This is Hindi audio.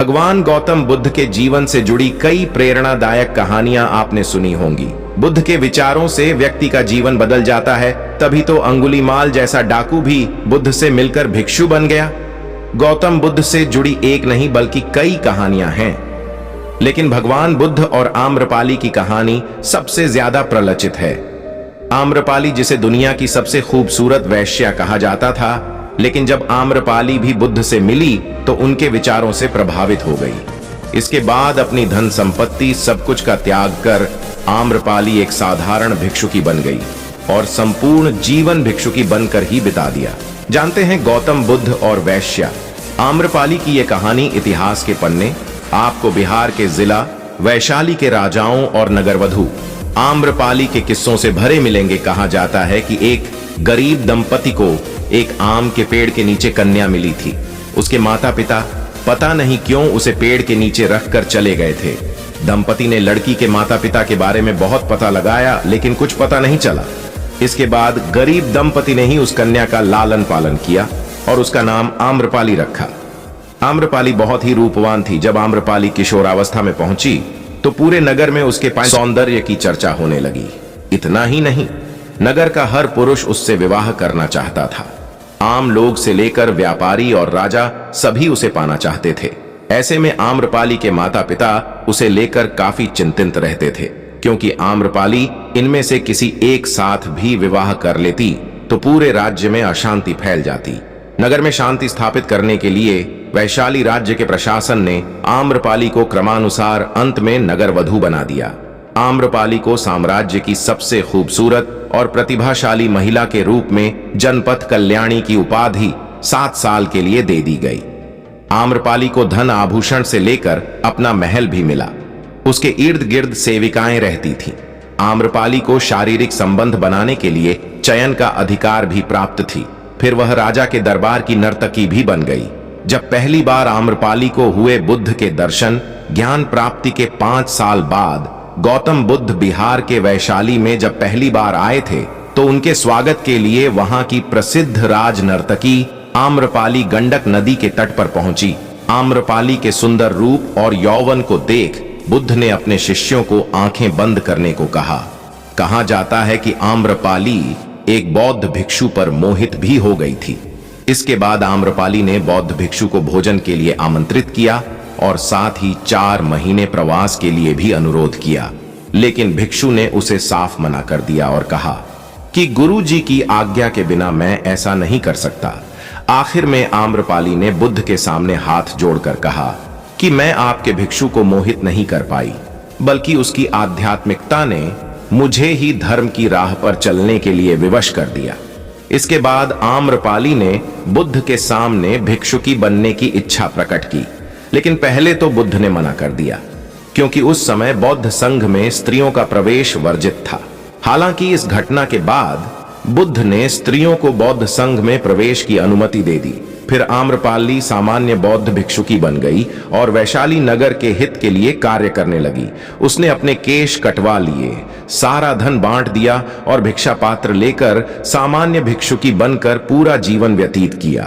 भगवान गौतम बुद्ध के जीवन से जुड़ी कई प्रेरणादायक कहानियां आपने सुनी होंगी। बुद्ध के विचारों से व्यक्ति का जीवन बदल जाता है, तभी तो अंगुलीमाल जैसा डाकू भी बुद्ध से मिलकर भिक्षु बन गया। गौतम बुद्ध से जुड़ी एक नहीं बल्कि कई कहानियां हैं, लेकिन भगवान बुद्ध और आम्रपाली की कहानी सबसे ज्यादा प्रचलित है। आम्रपाली, जिसे दुनिया की सबसे खूबसूरत वैश्या कहा जाता था, लेकिन जब आम्रपाली भी बुद्ध से मिली तो उनके विचारों से प्रभावित हो गई। इसके बाद अपनी धन संपत्ति सब कुछ का त्याग कर आम्रपाली एक साधारण भिक्षुकी बन गई और संपूर्ण जीवन भिक्षुकी बनकर ही बिता दिया। जानते हैं गौतम बुद्ध और वैश्या। आम्रपाली की यह कहानी इतिहास के पन्ने आपको बिहार के जिला वैशाली के राजाओं और नगरवधु आम्रपाली के किस्सों से भरे मिलेंगे। कहा जाता है कि एक गरीब दंपति को एक आम के पेड़ के नीचे कन्या मिली थी। उसके माता पिता पता नहीं क्यों उसे पेड़ के नीचे रखकर चले गए थे। दंपति ने लड़की के माता पिता के बारे में बहुत पता लगाया, लेकिन कुछ पता नहीं चला। इसके बाद गरीब दंपति ने ही उस कन्या का लालन पालन किया और उसका नाम आम्रपाली रखा। आम्रपाली बहुत ही रूपवान थी। जब आम्रपाली किशोरावस्था में पहुंची तो पूरे नगर में उसके सौंदर्य की चर्चा होने लगी। इतना ही नहीं, नगर का हर पुरुष उससे विवाह करना चाहता था। आम लोग से लेकर व्यापारी और राजा सभी उसे पाना चाहते थे। ऐसे में आम्रपाली के माता पिता उसे लेकर काफी चिंतित रहते थे, क्योंकि आम्रपाली इनमें से किसी एक साथ भी विवाह कर लेती तो पूरे राज्य में अशांति फैल जाती। नगर में शांति स्थापित करने के लिए वैशाली राज्य के प्रशासन ने आम्रपाली को क्रमानुसार अंत में नगरवधु बना दिया। आम्रपाली को साम्राज्य की सबसे खूबसूरत और प्रतिभाशाली महिला के रूप में जनपथ कल्याणी की उपाधि 7 साल के लिए दे दी गई। आम्रपाली को धन आभूषण से लेकर अपना महल भी मिला। उसके इर्द गिर्द सेविकाएं रहती थीं। आम्रपाली को शारीरिक संबंध बनाने के लिए चयन का अधिकार भी प्राप्त थी। फिर वह राजा के दरबार की नर्तकी भी बन गई। जब पहली बार आम्रपाली को हुए बुद्ध के दर्शन, ज्ञान प्राप्ति के 5 साल बाद गौतम बुद्ध बिहार के वैशाली में जब पहली बार आए थे तो उनके स्वागत के लिए वहां की प्रसिद्ध राज नर्तकी आम्रपाली गंडक नदी के तट पर पहुंची। आम्रपाली के सुंदर रूप और यौवन को देख बुद्ध ने अपने शिष्यों को आंखें बंद करने को कहा। कहा जाता है कि आम्रपाली एक बौद्ध भिक्षु पर मोहित भी हो गई थी। इसके बाद आम्रपाली ने बौद्ध भिक्षु को भोजन के लिए आमंत्रित किया और साथ ही 4 महीने प्रवास के लिए भी अनुरोध किया, लेकिन भिक्षु ने उसे साफ मना कर दिया और कहा कि गुरु जी की आज्ञा के बिना मैं ऐसा नहीं कर सकता। आखिर में आम्रपाली ने बुद्ध के सामने हाथ जोड़कर कहा कि मैं आपके भिक्षु को मोहित नहीं कर पाई, बल्कि उसकी आध्यात्मिकता ने मुझे ही धर्म की राह पर चलने के लिए विवश कर दिया। इसके बाद आम्रपाली ने बुद्ध के सामने भिक्षुकी बनने की इच्छा प्रकट की, लेकिन पहले तो बुद्ध ने मना कर दिया, क्योंकि उस समय बौद्ध संघ में स्त्रियों का प्रवेश वर्जित था। हालांकि इस घटना के बाद बुद्ध ने स्त्रियों को बौद्ध संघ में प्रवेश की अनुमति दे दी। फिर आम्रपाली सामान्य बौद्ध भिक्षुकी बन गई और वैशाली नगर के हित के लिए कार्य करने लगी। उसने अपने केश कटवा लिए, सारा धन बांट दिया और भिक्षा पात्र लेकर सामान्य भिक्षुकी बनकर पूरा जीवन व्यतीत किया।